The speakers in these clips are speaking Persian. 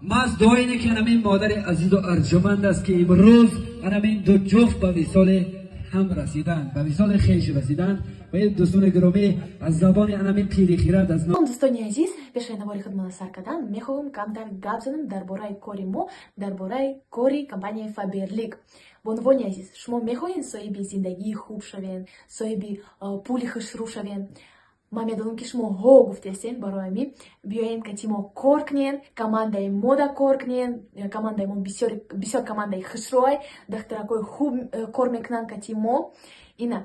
ما از دعا اینه که همین مادر عزیز و ارجمند است که امروز همین دو جفت به وصال هم رسیدن، به وصال خویش رسیدن. و این دوستان گرامی از زبان همین پیری خیرات از دوستانی عزیز، پیش навори خدمت سر کردن میخواهم камтар гап занам дарбораи кори мо, дарбораи кори компанияи Faberlic. бонувони азиз, шумо мехоҳед соҳиби зиндагии хуб шавед, соҳиби пули хушрӯ шавед. Ман медонам ки шумо ҳо гуфтестен барои ми биёед ки мо кор кунем, командаи мода кор кунем, командаи мо бисёр командаи хушрӯай, дохтаракои хуб кор мекунанд ки мо ина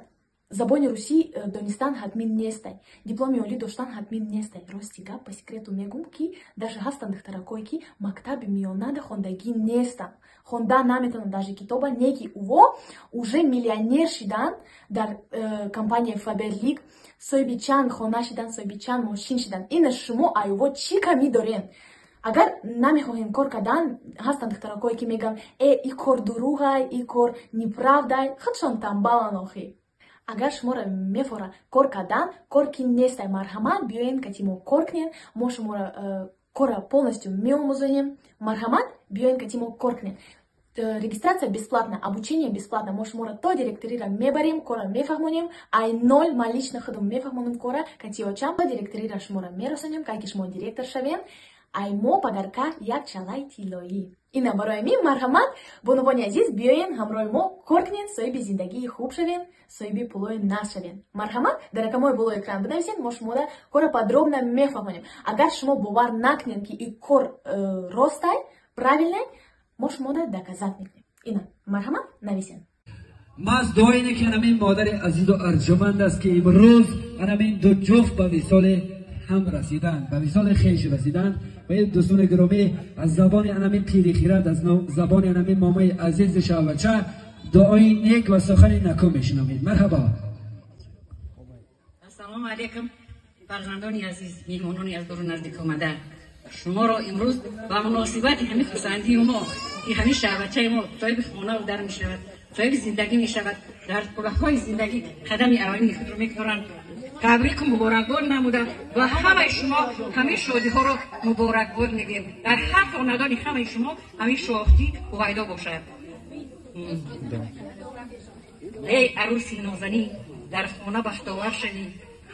забони русӣ донистан ҳатмӣ нестай, дипломи олӣ доштан ҳатмӣ нестай. Рости гап ба секрету мегӯм ки даже ҳастанд духтаракое ки мактаби миёнада хондагӣ нестанд, хондан наметавонанд, даже китоба не ки уво уже миллионер шидан дар компанияи Faberlic, соҳиби чанд хона шидан, соҳиби чанд мошин шидан. ина шумо айво чӣ камӣ дорен? агар намехоҳем кор кардан, ҳастанд духтаракое ки мегӯянд и кор дуруғай, и кор неправдай, худшон тамбалан охир. агар шуморо мефора кор кардан, кор ки нестай, марҳамат биёед ки мо кор кунем, мо шуморо кора полностью меомӯзонем, марҳамат биёед ки мо кор кунем. Регистрация бесплатна, обучение бесплатно, мо шуморо то директорира мебарем, кора мефаҳмонем, ай нол ман лично худам мефаҳмонам кора, катиочам то директорира шуморо мерасонем, ки шумо директор шавем, ай мо падарка як чалаи тиллоӣ. ина барои ми марҳамат, бонувони азиз, биёед ҳамроҳи мо кор кунем, соҳиби зиндагии хуб шавем, соҳиби пулои нас шавем. Марҳамат, дар рақамҳои болои экран бинависед, мо шуморо кора подробно мефаҳмонем. агар шумо бовар накунед ки и кор ростай, правилнай, мо шуморо доказат мекунем. ина марҳамат, нависед. ما از دعا اینه که همین مادر عزیز و ارجمند است که امروز همین دو جفت به وصال هم رسیدن، به وصال خویش رسیدن. و این دوستان گرامی از زبان همین پیری خیرات، از زبان همین مامای عزیز شعبچه دعای نیک و سخن نکو میشنوید. مرحبا. السلام علیکم فرزندان عزیز، میهمانان از دور و نزدیک آمده. شما را امروز با مناسبت همین خرسندی ما که همین شعبچه ما صاحب خانه و در می شود، صاحب زندگی می شود، در راههای زندگی قدم اولین خود را میگذارند. تبریک مبارکباد نموده و همه شما همه شادی ها را مبارکباد میگیم. در هر خاندان همه شما همین شادی پایدار باشد. ای عروسی نازنین، در خانه بختاور شوی،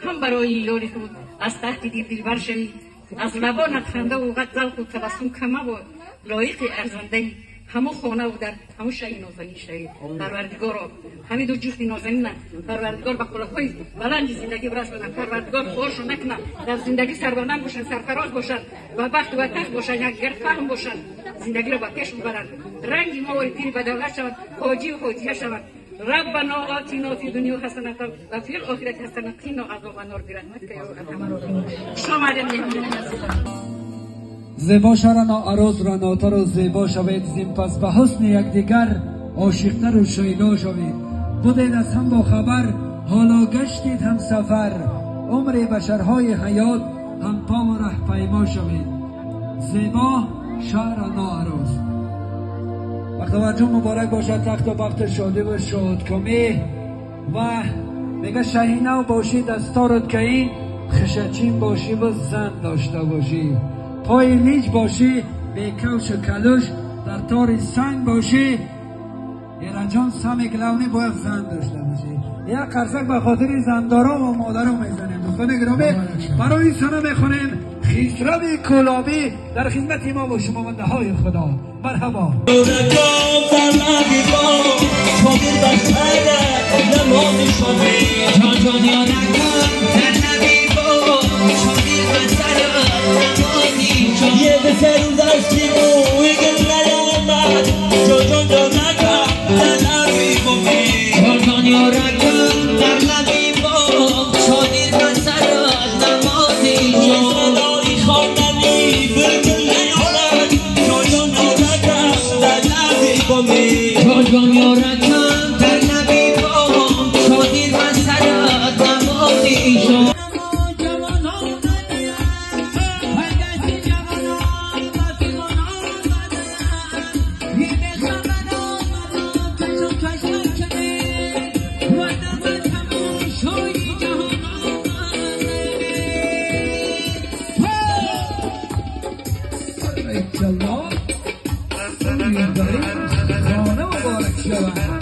هم برای یاری خود از تحت دلبر شوی، از لبانت خنده و قد ذوق و تبسم کمه و لایق ارزنده همه خانه و در همه شای نازنین شوی. پروردگارا همین دو جفت نازنین، پروردگار با خلاقهای بلند زندگی برسونن، پروردگار خواهشو نکنه در زندگی سربلند باشن، سرفراز باشن و بخت و تخت باشن، یک گرفهم باشن، زندگی را با پیش ببرن، رنگ ما و تیر بدولت شوند، حاجی و حاجیه شوند. ربنا آتنا فی دنیا حسنة و فی الآخرة حسنة قنا عذاب النار برحمتک یا ارحم الراحمین. شما زیبا شرنا عروس را ناتر و زیبا شوید، زین پس به حسن یکدیگر عاشقتر و شیدا شوید. بودید از هم با خبر، حالا گشتید هم سفر، عمر بشرهای حیات هم پا و ره پیما شوید. زیبا شرنا عروس. وقت توجه مبارک باشد، تخت و بخت شادی و شادکامی و میگه شهینه باشی دستارت که این خشچین باشی و زن داشته باشی، پای لیج باشی به کوش و کلوش، در تار سنگ باشی ایرانجان سمی کلونی باید زن داشته باشی. یک قرصک به خاطر زندارا و مادرها میزنیم. دوستان گرامی برای این سنه میخونیم خیسرو کلابی در خدمت ما و شما بنده های خدا. مرحبا. بچه الله امیدواریم خانه مبارک شود.